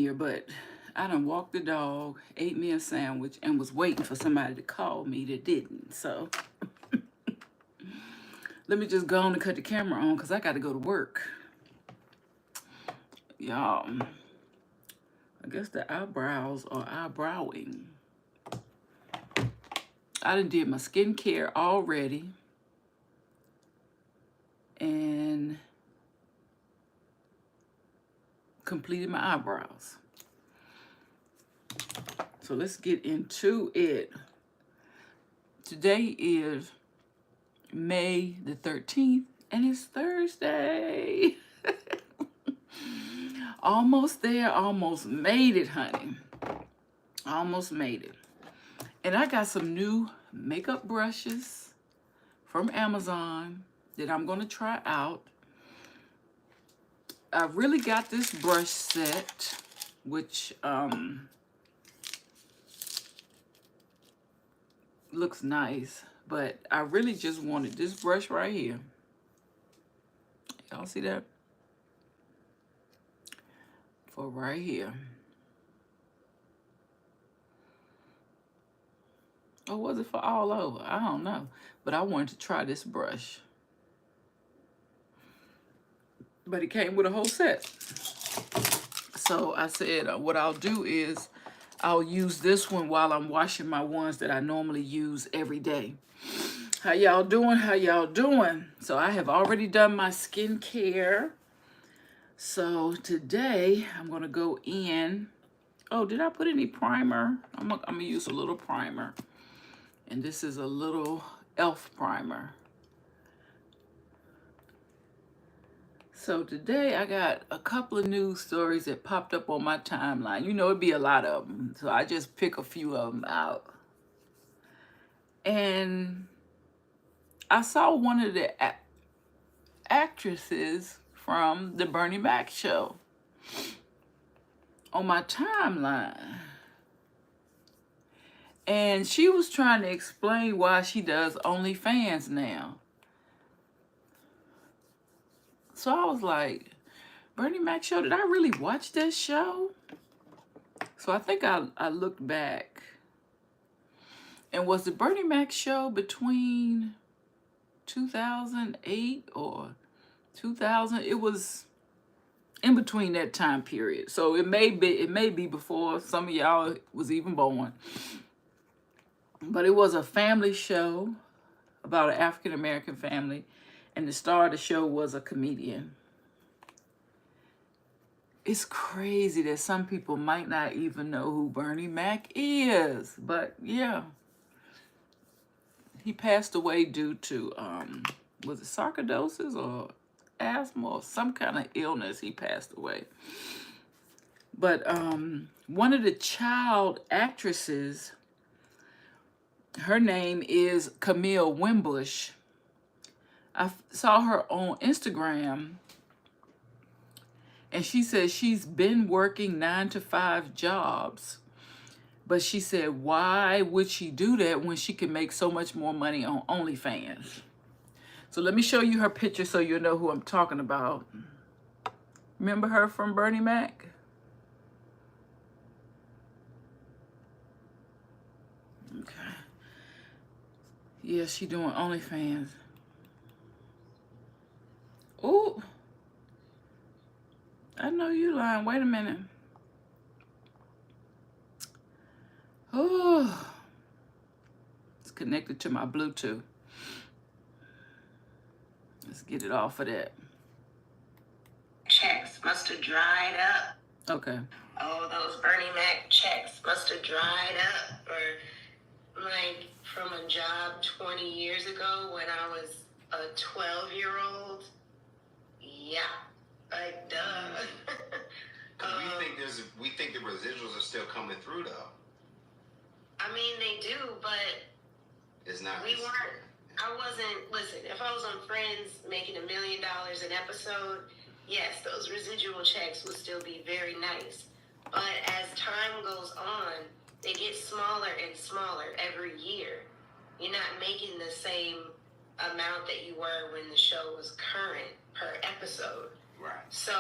here, but I done walked the dog, ate me a sandwich, and was waiting for somebody to call me that didn't. So let me just go on and cut the camera on because I got to go to work. Y'all, I guess the eyebrows are eyebrowing. I done did my skincare already. And completed my eyebrows. So let's get into it. Today is May the 13th, and it's Thursday. Almost there, almost made it, honey. Almost made it. And I got some new makeup brushes from Amazon that I'm going to try out. I really got this brush set, which looks nice, but I really just wanted this brush right here. Y'all see that? For right here. Or was it for all over? I don't know. But I wanted to try this brush. But it came with a whole set. So I said what I'll do is I'll use this one while I'm washing my ones that I normally use every day. How y'all doing? How y'all doing? So I have already done my skincare. So today I'm going to go in. Oh, did I put any primer? I'm going to use a little primer. And this is a little e.l.f. primer. So today I got a couple of news stories that popped up on my timeline. You know, it'd be a lot of them. So I just pick a few of them out. And I saw one of the actresses from the Bernie Mac show on my timeline. And she was trying to explain why she does OnlyFans now. So I was like, Bernie Mac show, did I really watch that show? So I think I looked back. And was the Bernie Mac show between 2008 or 2000? It was in between that time period. So it may be before some of y'all was even born. But it was a family show about an African-American family. And the star of the show was a comedian. It's crazy that some people might not even know who Bernie Mac is. But yeah. He passed away due to, was it sarcoidosis or asthma or some kind of illness? He passed away. But one of the child actresses, her name is Camille Wimbush. I saw her on Instagram, and she said she's been working 9-to-5 jobs. But she said, why would she do that when she can make so much more money on OnlyFans? So let me show you her picture so you'll know who I'm talking about. Remember her from Bernie Mac? Okay. Yeah, she doing OnlyFans. Oh, I know you lying. Wait a minute. Oh, it's connected to my Bluetooth. Let's get it off of that. Checks must have dried up. Okay. Oh, those Bernie Mac checks must have dried up. Or like from a job 20 years ago when I was a 12-year-old. Yeah, like duh. We think the residuals are still coming through though. I mean, they do, but it's not. We weren't. I wasn't. Listen, if I was on Friends making $1 million an episode, yes, those residual checks would still be very nice. But as time goes on, they get smaller and smaller every year. You're not making the same amount that you were when the show was current per episode. Right. So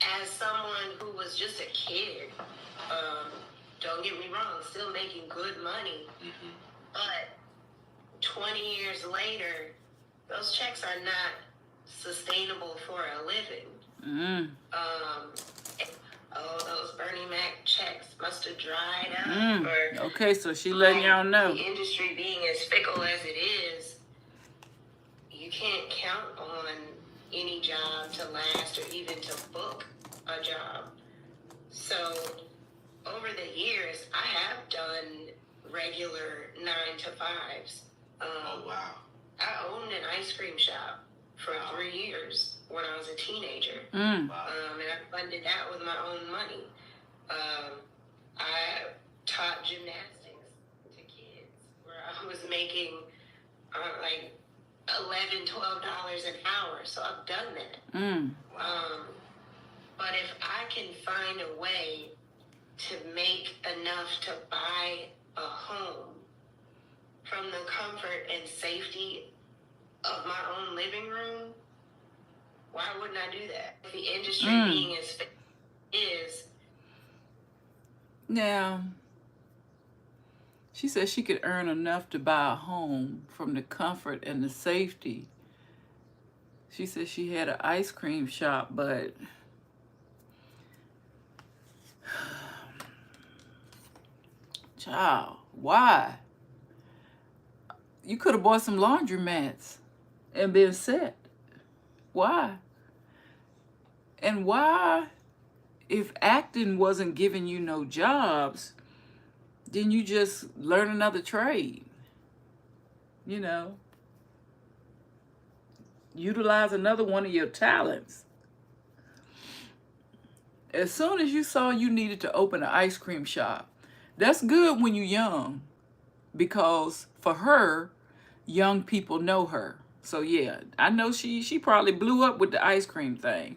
as someone who was just a kid, don't get me wrong, still making good money, but 20 years later, those checks are not sustainable for a living. Oh, those Bernie Mac checks must have dried up. Or, okay, so she letting y'all know. The industry being as fickle as it is, you can't count on any job to last or even to book a job. So over the years, I have done regular 9-to-5s. Oh, wow. I owned an ice cream shop for 3 years when I was a teenager. Wow. And I funded that with my own money. I taught gymnastics to kids where I was making like $11, $12 an hour. So I've done that. But if I can find a way to make enough to buy a home from the comfort and safety of my own living room, why wouldn't I do that? The industry being as fit is. Now, she said she could earn enough to buy a home from the comfort and the safety. She said she had an ice cream shop, but child, why? You could have bought some laundromats and been set. Why? And why, if acting wasn't giving you no jobs, then you just learn another trade? You know, utilize another one of your talents. As soon as you saw you needed to open an ice cream shop, that's good when you're young, because for her, young people know her. So yeah, I know she probably blew up with the ice cream thing.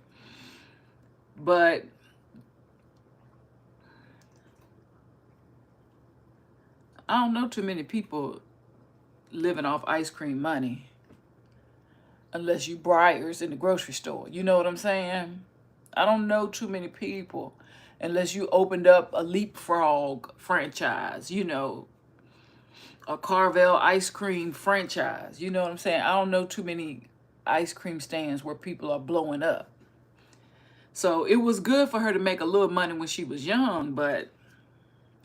But I don't know too many people living off ice cream money, unless you Briars in the grocery store. You know what I'm saying? I don't know too many people, unless you opened up a Leapfrog franchise, you know, a Carvel ice cream franchise. You know what I'm saying? I don't know too many ice cream stands where people are blowing up. So it was good for her to make a little money when she was young, but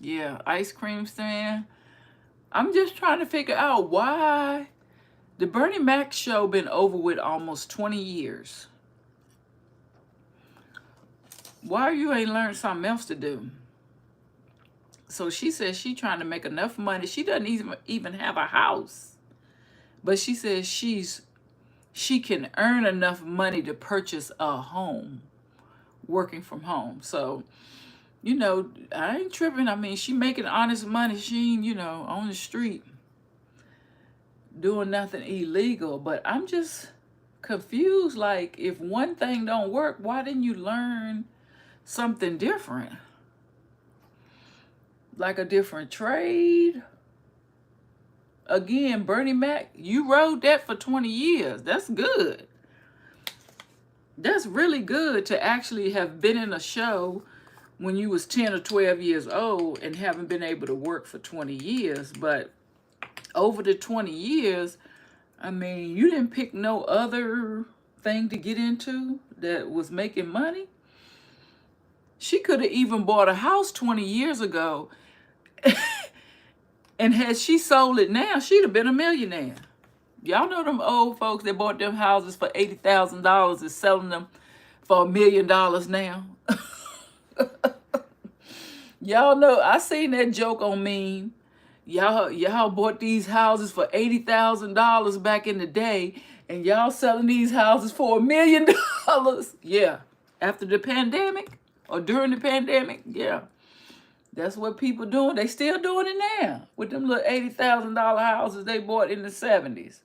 yeah, ice cream stand. I'm just trying to figure out why the Bernie Mac show been over with almost 20 years. Why you ain't learned something else to do? So she says she trying to make enough money. She doesn't even have a house, but she says she can earn enough money to purchase a home working from home. So, you know, I ain't tripping. I mean, she making honest money. She ain't, you know, on the street doing nothing illegal. But I'm just confused. Like, if one thing don't work, why didn't you learn something different? Like a different trade? Again, Bernie Mac, you rode that for 20 years. That's good. That's really good to actually have been in a show when you was 10 or 12 years old and haven't been able to work for 20 years. But over the 20 years, I mean, you didn't pick no other thing to get into that was making money. She could have even bought a house 20 years ago. And had she sold it now, she'd have been a millionaire. Y'all know them old folks that bought them houses for $80,000 is selling them for $1 million now. Y'all know, I seen that joke on meme. Y'all bought these houses for $80,000 back in the day, and y'all selling these houses for $1 million. Yeah, after the pandemic or during the pandemic, yeah. That's what people doing. They still doing it now with them little $80,000 houses they bought in the 70s.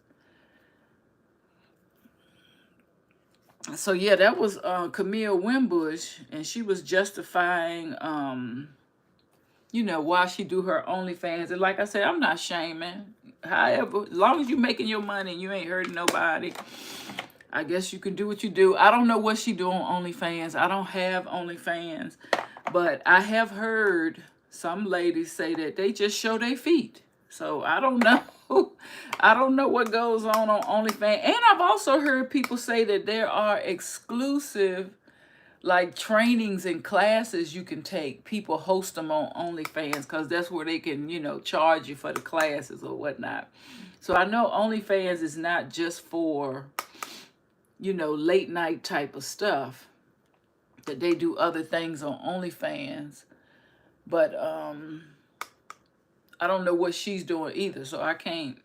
So yeah, that was Camille Wimbush, and she was justifying, you know, why she do her OnlyFans. And like I said, I'm not shaming. However, as long as you making your money and you ain't hurting nobody, I guess you can do what you do. I don't know what she do on OnlyFans. I don't have OnlyFans. But I have heard some ladies say that they just show their feet. So I don't know. I don't know what goes on OnlyFans. And I've also heard people say that there are exclusive like trainings and classes you can take. People host them on OnlyFans because that's where they can, you know, charge you for the classes or whatnot. So I know OnlyFans is not just for, you know, late night type of stuff, that they do other things on OnlyFans. But I don't know what she's doing either, so I can't.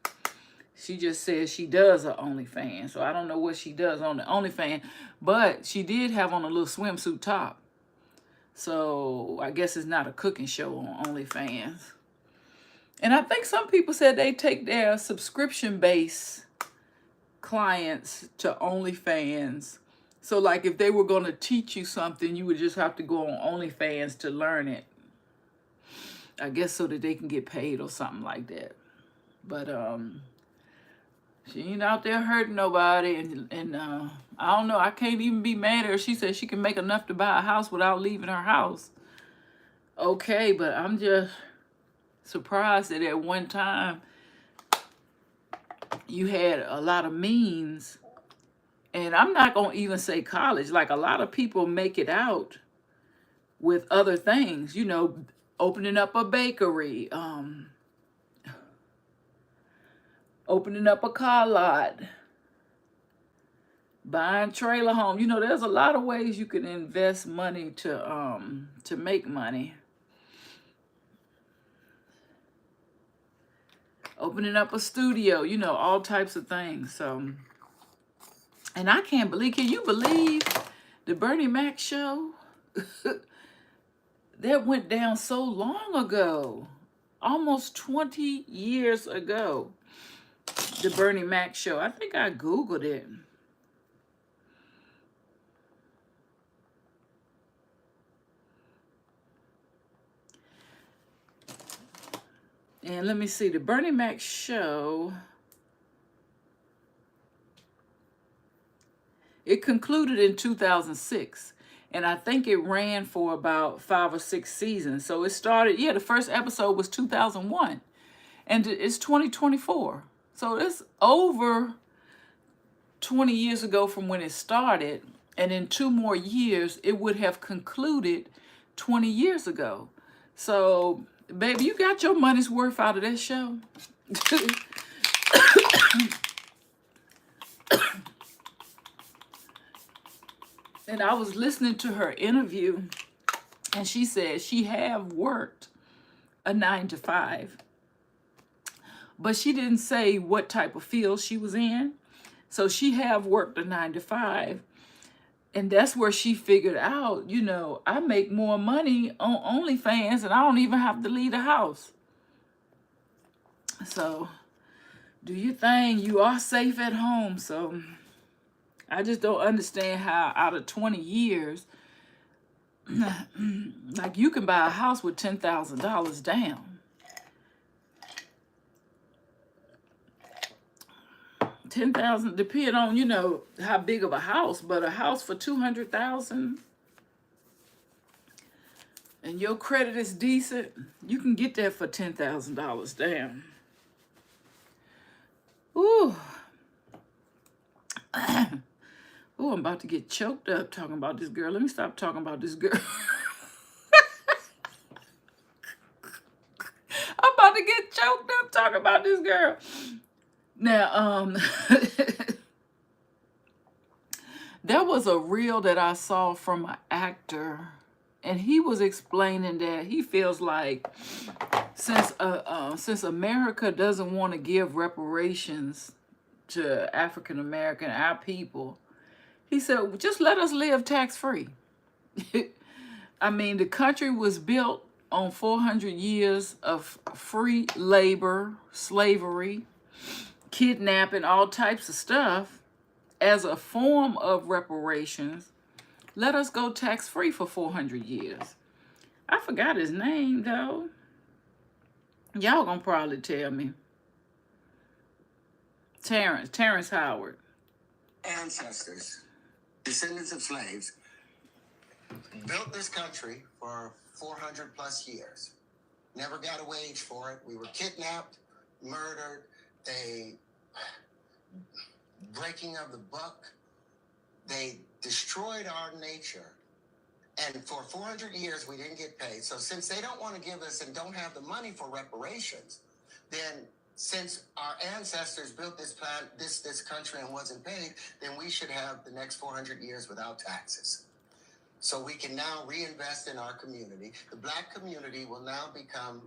She just says she does her OnlyFans, so I don't know what she does on the OnlyFans. But she did have on a little swimsuit top, so I guess it's not a cooking show on OnlyFans. And I think some people said they take their subscription-based clients to OnlyFans. So like if they were going to teach you something, you would just have to go on OnlyFans to learn it. I guess so that they can get paid or something like that. But she ain't out there hurting nobody. And I don't know. I can't even be mad at her. She said she can make enough to buy a house without leaving her house. Okay, but I'm just surprised that at one time you had a lot of means. And I'm not going to even say college. Like a lot of people make it out with other things, you know, opening up a bakery, opening up a car lot, buying trailer home. You know, there's a lot of ways you can invest money to make money. Opening up a studio, you know, all types of things. So, and I can't believe, can you believe the Bernie Mac show? That went down so long ago, almost 20 years ago, the Bernie Mac show. I think I Googled it. And let me see, the Bernie Mac show, it concluded in 2006. And I think it ran for about 5 or 6 seasons. So it started, yeah, the first episode was 2001. And it's 2024. So it's over 20 years ago from when it started. And in 2 more years, it would have concluded 20 years ago. So, baby, you got your money's worth out of that show. And I was listening to her interview, and she said she have worked a 9-to-5, but she didn't say what type of field she was in. So she have worked a 9-to-5, and that's where she figured out, you know, I make more money on OnlyFans, and I don't even have to leave the house. So do your thing. You are safe at home. So I just don't understand how out of 20 years, like you can buy a house with $10,000 down. 10,000, depending on, you know, how big of a house, but a house for 200,000 and your credit is decent, you can get that for $10,000 down. Ooh. Oh, I'm about to get choked up talking about this girl. Let me stop talking about this girl. I'm about to get choked up talking about this girl. Now, there was a reel that I saw from an actor, and he was explaining that he feels like since America doesn't want to give reparations to African American, our people, he said, just let us live tax-free. I mean, the country was built on 400 years of free labor, slavery, kidnapping, all types of stuff. As a form of reparations, let us go tax-free for 400 years. I forgot his name, though. Y'all gonna probably tell me. Terrence Howard. ancestors, descendants of slaves, built this country for 400 plus years. Never got a wage for it. We were kidnapped, murdered, breaking of the buck. They destroyed our nature. And for 400 years, we didn't get paid. So since they don't want to give us and don't have the money for reparations, then since our ancestors built this country and wasn't paid, then we should have the next 400 years without taxes. So we can now reinvest in our community. The Black community will now become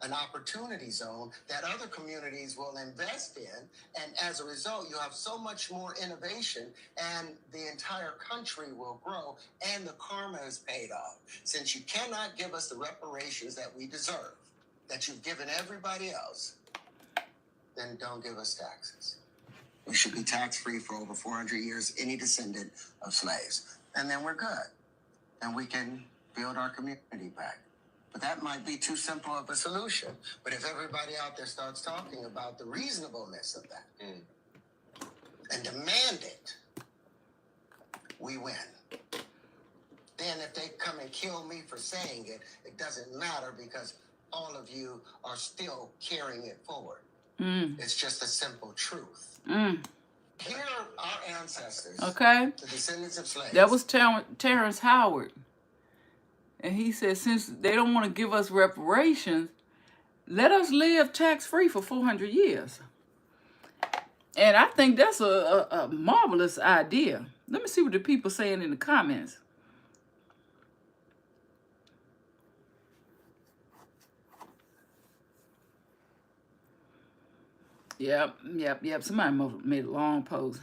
an opportunity zone that other communities will invest in. And as a result, you have so much more innovation and the entire country will grow and the karma is paid off. Since you cannot give us the reparations that we deserve, that you've given everybody else, then don't give us taxes. We should be tax-free for over 400 years, any descendant of slaves. And then we're good. And we can build our community back. But that might be too simple of a solution. But if everybody out there starts talking about the reasonableness of that and demand it, we win. Then if they come and kill me for saying it, it doesn't matter because all of you are still carrying it forward. It's just a simple truth. Here are our ancestors, Okay, the descendants of slaves. that was Terrence Howard. And he said, since they don't want to give us reparations, let us live tax-free for 400 years. And I think that's a marvelous idea. Let me see what the people saying in the comments. Yep. Somebody made a long post.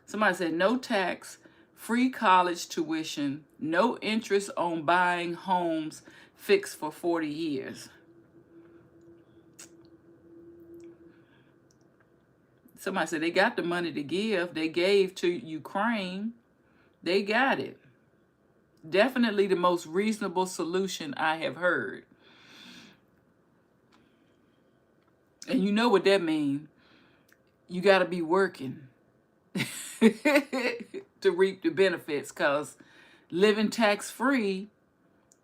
Somebody said, no tax, free college tuition, no interest on buying homes, fixed for 40 years. Somebody said they got the money to give. They gave to Ukraine. They got it. Definitely the most reasonable solution I have heard. And you know what that means. You got to be working to reap the benefits, because living tax-free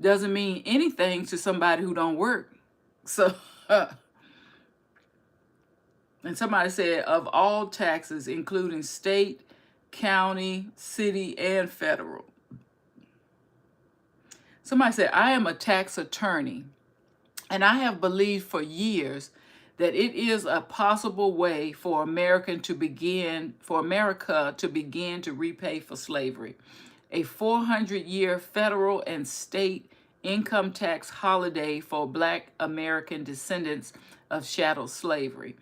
doesn't mean anything to somebody who don't work. So, and somebody said, of all taxes, including state, county, city, and federal. Somebody said, I am a tax attorney, and I have believed for years that it is a possible way for America to begin to repay for slavery. A 400-year federal and state income tax holiday for Black American descendants of chattel slavery.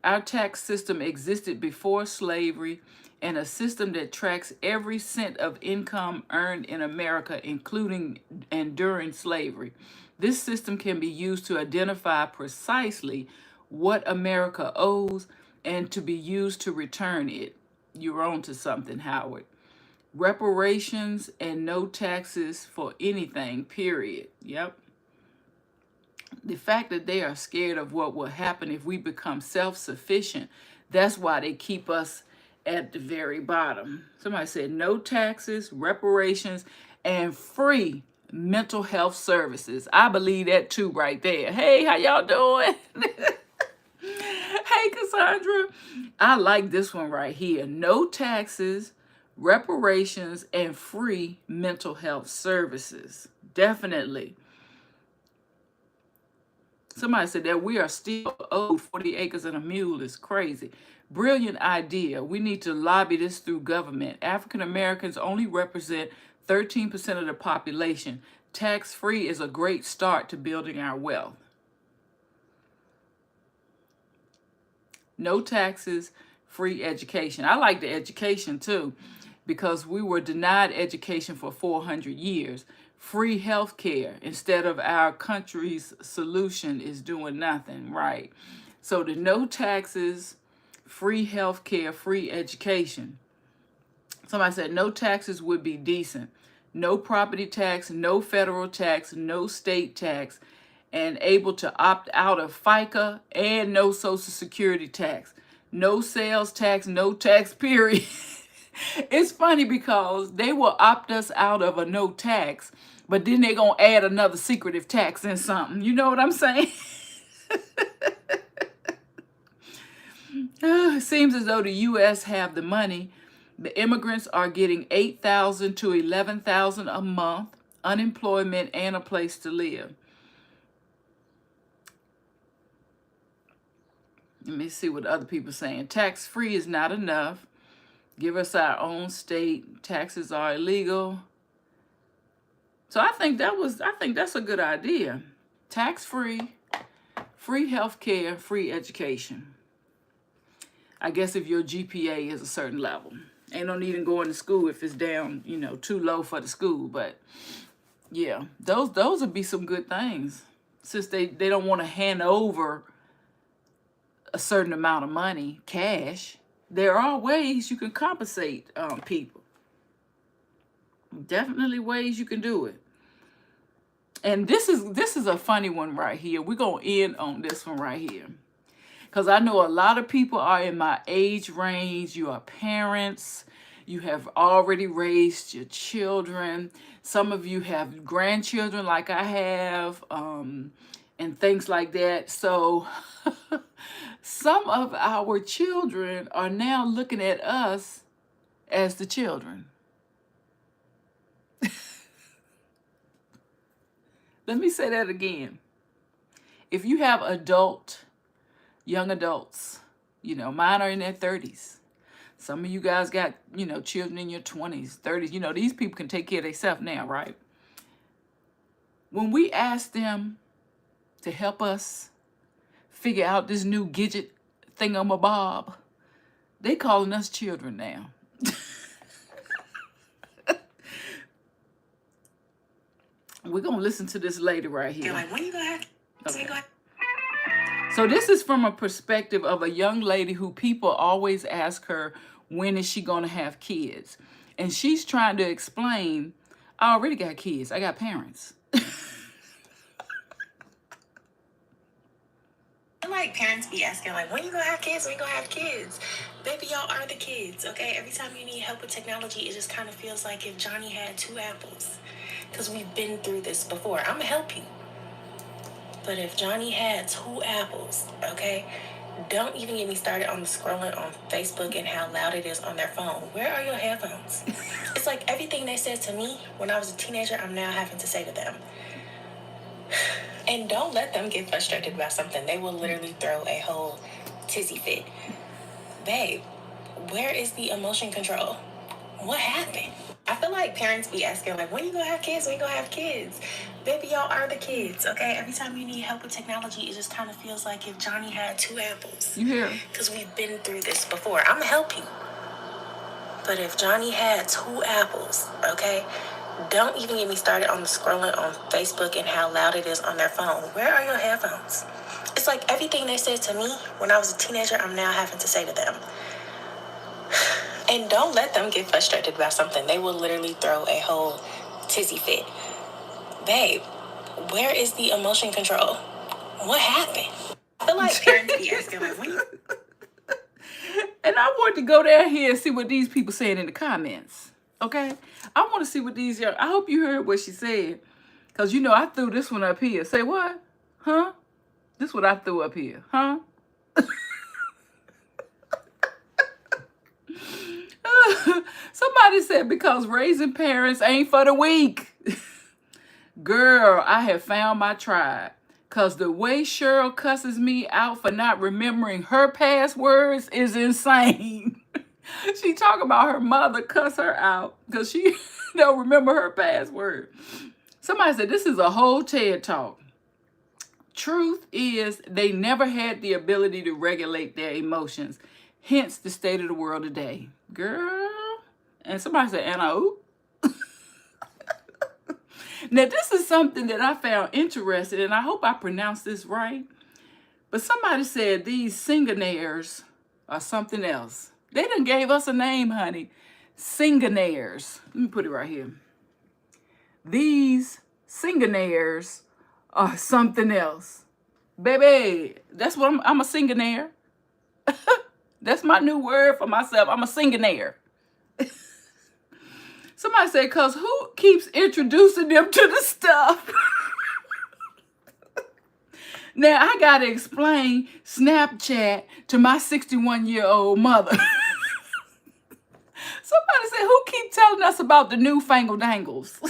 Our tax system existed before slavery, and a system that tracks every cent of income earned in America, including and during slavery. This system can be used to identify precisely what America owes and to be used to return it. You're on to something, Howard. Reparations and no taxes for anything, period. Yep. The fact that they are scared of what will happen if we become self-sufficient, that's why they keep us at the very bottom. Somebody said no taxes, reparations, and free mental health services. I believe that too right there. Hey, how y'all doing? Hey, Cassandra. I like this one right here. No taxes, reparations, and free mental health services. Definitely. Somebody said that we are still owed 40 acres and a mule is crazy. Brilliant idea. We need to lobby this through government. African Americans only represent 13% of the population. Tax-free is a great start to building our wealth. No taxes, free education. I like the education too, because we were denied education for 400 years. Free health care instead of our country's solution is doing nothing, right? So the no taxes, free health care, free education. Somebody said no taxes would be decent. No property tax, no federal tax, no state tax, and able to opt out of FICA and no Social Security tax. no sales tax, no tax period. It's funny because they will opt us out of a no tax, but then they're going to add another secretive tax in something. You know what I'm saying? It seems as though the U.S. have the money. The immigrants are getting $8,000 to $11,000 a month, unemployment, and a place to live. Let me see what other people are saying. Tax-free is not enough. Give us our own state. Taxes are illegal. So I think that's a good idea. Tax-free, free health care, free education. I guess if your GPA is a certain level. Ain't no need in going to school if it's down, you know, too low for the school. But yeah, those would be some good things. Since they don't want to hand over a certain amount of money, cash, there are ways you can compensate people. Definitely ways you can do it. And this is a funny one right here. We're going to end on this one right here. Because I know a lot of people are in my age range. You are parents. You have already raised your children. Some of you have grandchildren like I have, and things like that. So some of our children are now looking at us as the children. Let me say that again. If you have young adults, you know, mine are in their 30s. Some of you guys got, you know, children in your 20s, 30s. You know, these people can take care of themselves now, right? When we ask them to help us figure out this new gadget thingamabob, they calling us children now. We're going to listen to this later right here. Like, when you gonna have Okay. So this is from a perspective of a young lady who people always ask her, when is she going to have kids? And she's trying to explain, I already got kids. I got parents. like parents be asking, like, when you gonna have kids? When you gonna have kids? Baby, y'all are the kids, okay? Every time you need help with technology, it just kind of feels like if Johnny had 2 apples. Because we've been through this before. I'm gonna help you. But if Johnny had 2 apples, okay? Don't even get me started on the scrolling on Facebook and how loud it is on their phone. Where are your headphones? It's like everything they said to me when I was a teenager, I'm now having to say to them. And don't let them get frustrated about something. They will literally throw a whole tizzy fit. Babe, where is the emotion control? What happened? I feel like parents be asking, like, when you gonna have kids? When you gonna have kids? Baby, y'all are the kids, okay? Every time you need help with technology, it just kind of feels like if Johnny had 2 apples. You hear? Because we've been through this before. I'm gonna help you. But if Johnny had 2 apples, okay? Don't even get me started on the scrolling on Facebook and how loud it is on their phone. Where are your headphones? It's like everything they said to me when I was a teenager, I'm now having to say to them. And don't let them get frustrated about something. They will literally throw a whole tizzy fit. Babe, where is the emotion control? What happened? I feel like parents be asking, like, when you... And I want to go down here and see what these people saying in the comments. Okay? I want to see what these young... I hope you heard what she said. Because, you know, I threw this one up here. Say what? Huh? This is what I threw up here. Huh? Somebody said, because raising parents ain't for the weak. Girl, I have found my tribe. Because the way Cheryl cusses me out for not remembering her passwords is insane. She talking about her mother cuss her out because she don't remember her password. Somebody said, this is a whole TED Talk. Truth is, they never had the ability to regulate their emotions. Hence the state of the world today. Girl. And somebody said, Anna, ooh. Now, this is something that I found interesting, and I hope I pronounced this right. But somebody said these singonaires are something else. They done gave us a name, honey. Singonaires. Let me put it right here. These singonaires are something else. Baby, that's what I'm a singonaire. That's my new word for myself. I'm a singonaire. Somebody said, cause who keeps introducing them to the stuff? Now I gotta explain Snapchat to my 61-year-old mother. Somebody said, who keep telling us about the newfangled dangles?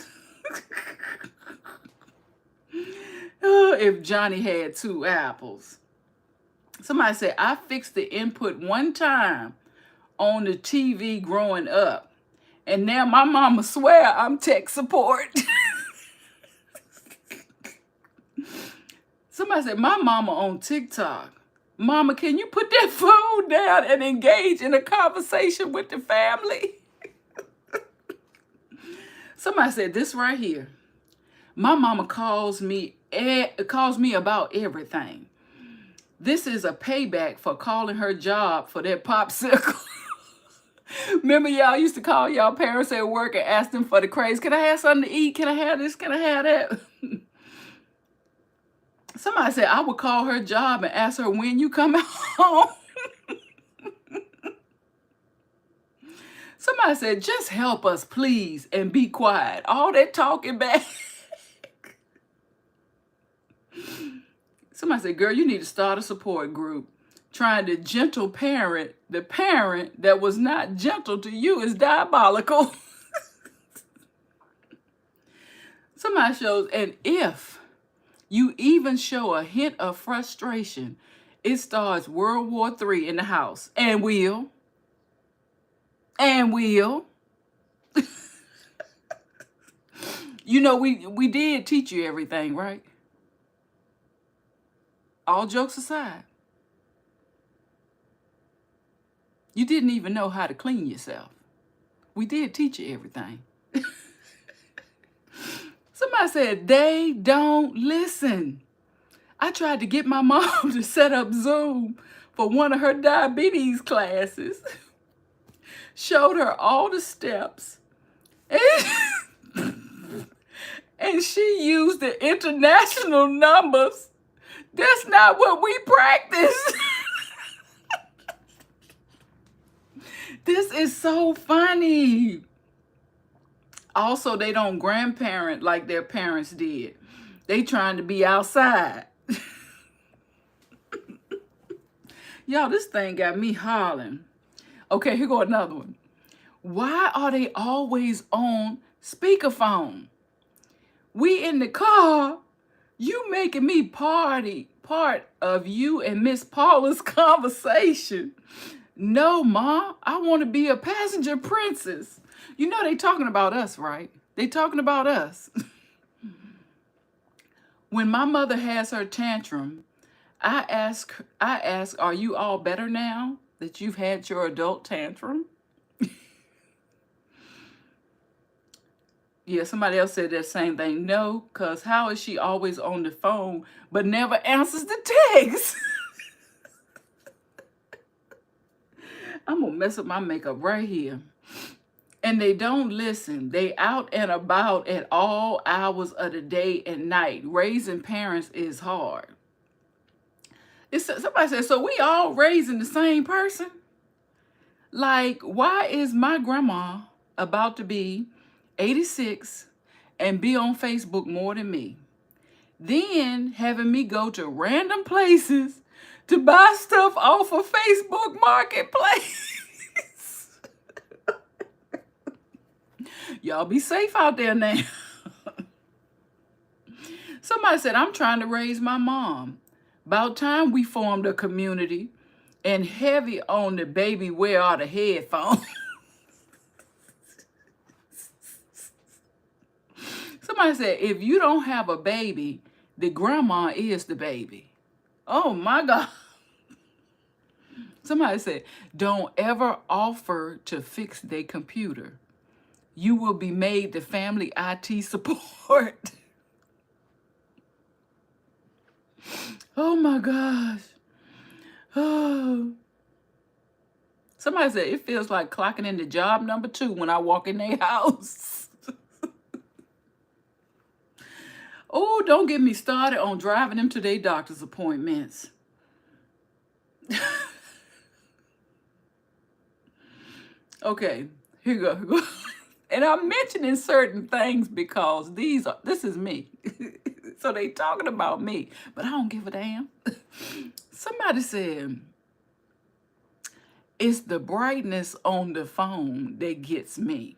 Oh, if Johnny had 2 apples. Somebody said, I fixed the input one time on the TV growing up, and now my mama swear I'm tech support. Somebody said, my mama on TikTok. Mama, can you put that phone down and engage in a conversation with the family? Somebody said this right here. My mama calls me about everything. This is a payback for calling her job for that popsicle. Remember y'all used to call y'all parents at work and ask them for the craze. Can I have something to eat? Can I have this? Can I have that? Somebody said, I would call her job and ask her when you come home. Somebody said, just help us, please, and be quiet. All that talking back. Somebody said, girl, you need to start a support group. Trying to gentle parent the parent that was not gentle to you is diabolical. Somebody shows, and if you even show a hint of frustration, it starts World War III in the house. And will. And will. You know, we did teach you everything, right? All jokes aside. You didn't even know how to clean yourself. We did teach you everything. Somebody said, they don't listen. I tried to get my mom to set up Zoom for one of her diabetes classes. Showed her all the steps. And she used the international numbers. That's not what we practice. This is so funny. Also, they don't grandparent like their parents did. They trying to be outside. Y'all, this thing got me hollering. Okay, here go another one. Why are they always on speakerphone? We in the car, you making me part of you and Miss Paula's conversation. No, Ma, I want to be a passenger princess. You know they talking about us, right? They talking about us. When my mother has her tantrum, I ask, are you all better now that you've had your adult tantrum? Yeah, somebody else said that same thing. No, because how is she always on the phone but never answers the text? I'm going to mess up my makeup right here. And they don't listen. They out and about at all hours of the day and night. Raising parents is hard. Somebody said, so we all raising the same person? Like, why is my grandma about to be 86 and be on Facebook more than me? Then having me go to random places to buy stuff off of Facebook Marketplace. Y'all be safe out there now. Somebody said, I'm trying to raise my mom. About time we formed a community and heavy on the baby wear all the headphones. Somebody said, if you don't have a baby, the grandma is the baby. Oh my God. Somebody said, don't ever offer to fix their computer. You will be made the family IT support. Oh my gosh. Oh. Somebody said, it feels like clocking into job number 2 when I walk in their house. Oh, don't get me started on driving them to their doctor's appointments. Okay, here you go. Here you go. And I'm mentioning certain things because this is me. So they talking about me, but I don't give a damn. Somebody said, it's the brightness on the phone that gets me.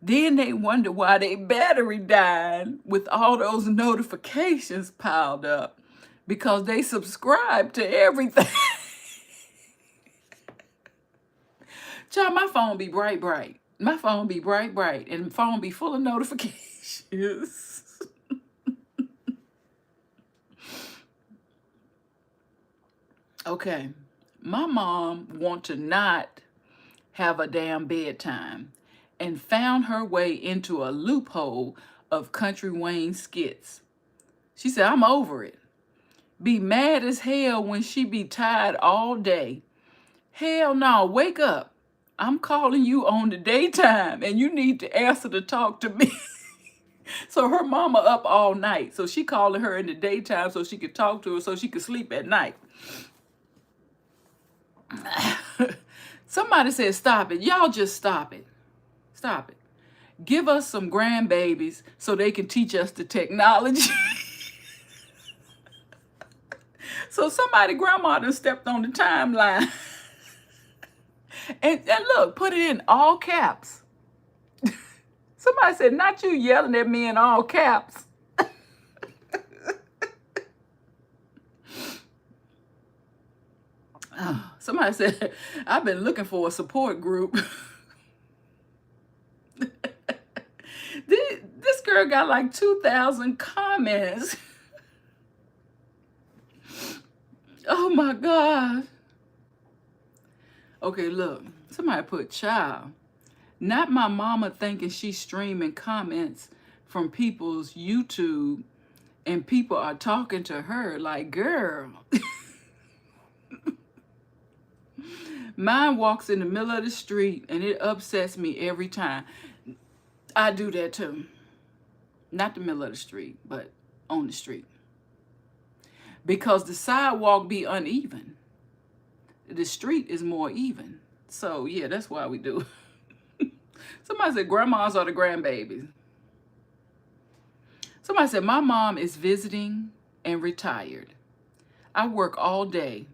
Then they wonder why their battery died with all those notifications piled up because they subscribe to everything. Child, my phone be bright, bright. My phone be bright, bright, and the phone be full of notifications. Okay, my mom want to not have a damn bedtime and found her way into a loophole of Country Wayne skits. She said, I'm over it. Be mad as hell when she be tired all day. Hell no, wake up. I'm calling you on the daytime and you need to answer to talk to me. So her mama up all night. So she calling her in the daytime so she could talk to her so she could sleep at night. Somebody said, stop it. Y'all just stop it. Stop it. Give us some grandbabies so they can teach us the technology. So somebody grandma done stepped on the timeline. And look, put it in all caps. Somebody said, not you yelling at me in all caps. Somebody said, I've been looking for a support group. This girl got like 2,000 comments. Oh my God. Okay, look, somebody put child. Not my mama thinking she's streaming comments from people's YouTube and people are talking to her like, girl. Mine walks in the middle of the street and it upsets me every time. I do that too. Not the middle of the street, but on the street. Because the sidewalk be uneven. The street is more even. So yeah, that's why we do it. Somebody said grandmas are the grandbabies. Somebody said my mom is visiting and retired. I work all day.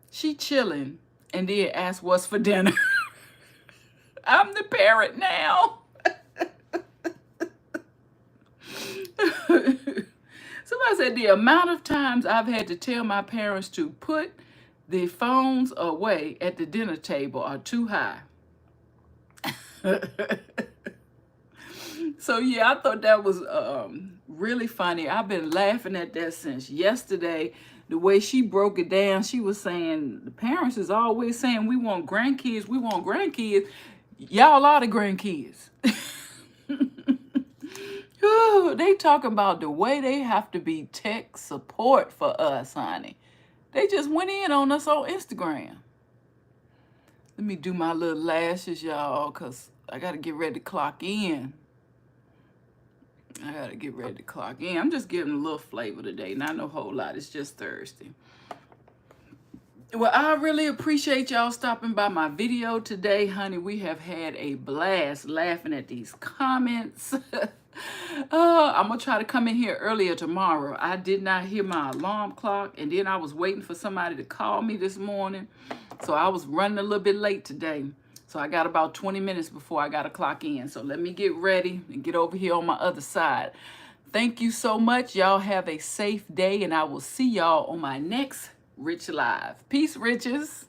She chilling and then ask what's for dinner. I'm the parent now. Somebody said the amount of times I've had to tell my parents to put the phones away at the dinner table are too high. So yeah, I thought that was really funny. I've been laughing at that since yesterday. The way she broke it down, she was saying the parents is always saying we want grandkids, we want grandkids. Y'all are the grandkids. Ooh, they talking about the way they have to be tech support for us, honey. They just went in on us on Instagram. Let me do my little lashes, y'all, because I got to get ready to clock in. I'm just giving a little flavor today. Not no whole lot. It's just Thursday. Well, I really appreciate y'all stopping by my video today, honey. We have had a blast laughing at these comments. I'm going to try to come in here earlier tomorrow. I did not hear my alarm clock, and then I was waiting for somebody to call me this morning. So I was running a little bit late today. So I got about 20 minutes before I got to clock in. So let me get ready and get over here on my other side. Thank you so much. Y'all have a safe day, and I will see y'all on my next Rich Live. Peace, Riches.